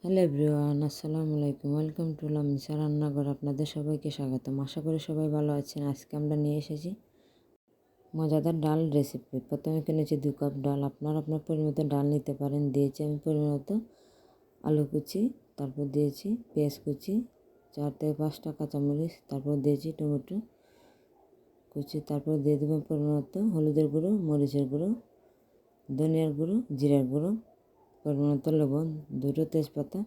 Hello everyone, আসসালামু আলাইকুম। Welcome to Lamisa রান্নাঘর। আপনাদের সবাইকে স্বাগতম। আশা করি সবাই ভালো আছেন। আজকে আমরা নিয়ে এসেছি মজাদার ডাল রেসিপি। প্রথমে কিনেছি 2 কাপ ডাল। আপনারা আপনার পরিমতো ডাল নিতে পারেন। দিয়েছি আমি পরিমতো আলু কুচি, তারপর দিয়েছি পেঁয়াজ কুচি, 4 থেকে 5টা কাঁচামরিচ, তারপর দিয়েছি টমেটো কুচি, তারপর দিয়ে দেবেন পরিমতো হলুদের গুঁড়ো, মরিচের গুঁড়ো, ধনিয়ার গুঁড়ো, জিরার গুঁড়ো, পরিমতো লবণ, 2টো তেজপাতা।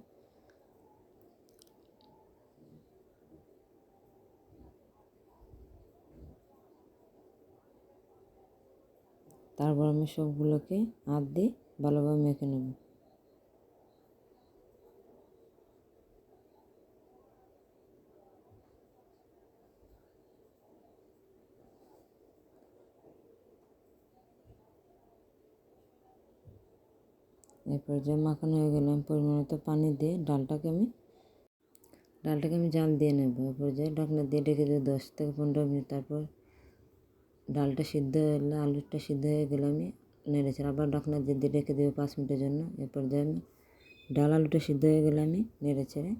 তারপর আমি সবগুলোকে হাত দিয়ে ভালোভাবে মেখে নেব। এরপর যে মাখানো হয়ে গেলে আমি পরিমাণ মতো পানি দিয়ে ডালটাকে আমি জাল দিয়ে নেব। এরপর যে ঢাকনা দিয়ে ঢেকে দেবো 10 থেকে 15 মিনিট। তারপর ডালটা সিদ্ধ হলে, আলুটা সিদ্ধ হয়ে গেলে আমি নেড়েছি, আবার ঢাকনা দিয়ে ঢেকে দেবো 5 মিনিটের জন্য। এরপর যে আমি আলুটা সিদ্ধ হয়ে গেলে আমি নেড়ে ছেড়ে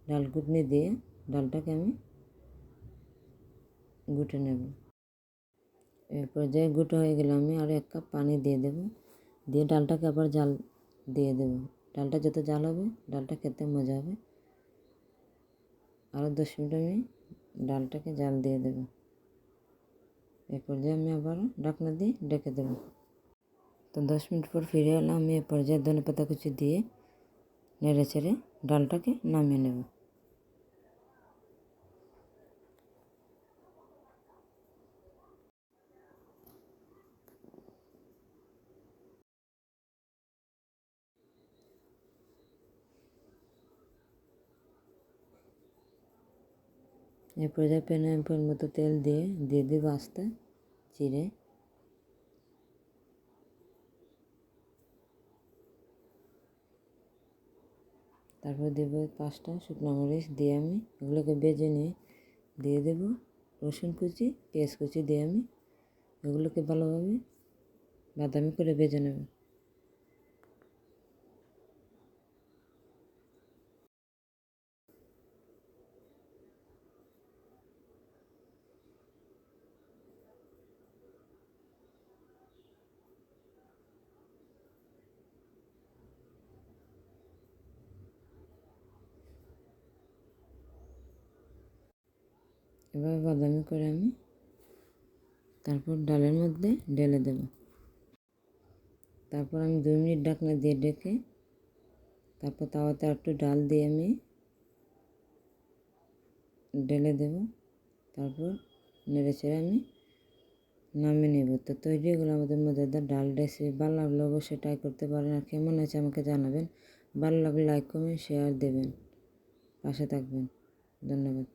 ডাল ঘুটনি দিয়ে ডালটাকে আমি গুটে নেব। এরপর যে গুঁটো হয়ে গেলে আমি আরও 1 কাপ পানি দিয়ে দেবো, দিয়ে ডালটাকে আবার জাল দিয়ে দেবো। ডালটা যত জাল হবে ডালটা খেতে মজা হবে। আরও 10 মিনিট আমি ডালটাকে জাল দিয়ে দেবো। এ পর্যায়ে আমি আবার ঢাকনা দিয়ে ঢেকে দেবো। তো 10 মিনিট পর ফিরে এলাম। আমি এ পর্যায়ে ধনেপাতা কুচি দিয়ে নেড়ে ছেড়ে ডালটাকে নামিয়ে নেব। এ পর্যায়ে প্যানে পরিমাণ মতো তেল দিয়ে দেব আস্তে জিরে, তারপর দেব 5টা শুকনো মরিচ দিয়ে আমি এগুলোকে ভেজে নিয়ে দিয়ে দেব রসুন কুচি, পেঁয়াজ কুচি দিয়ে আমি এগুলোকে ভালোভাবে বাদামি করে ভেজে নেব। এভাবে বাদামি করে আমি তারপর ডালের মধ্যে ঢেলে দেব। তারপর আমি 2 মিনিট ঢাকনা দিয়ে ঢেকে তারপর তাওয়াতে একটু ডাল দিয়ে আমি ঢেলে দেব। তারপর নেড়ে ছেড়ে আমি নামিয়ে নেব। তো তৈরি হয়ে গেলো আমাদের মজাদার ডাল রেসিপি। ভালো লাগলে অবশ্যই ট্রাই করতে পারেন। আর কেমন আছে আমাকে জানাবেন। ভালো লাগলে লাইক, কমেন্ট, শেয়ার দেবেন। পাশে থাকবেন। ধন্যবাদ।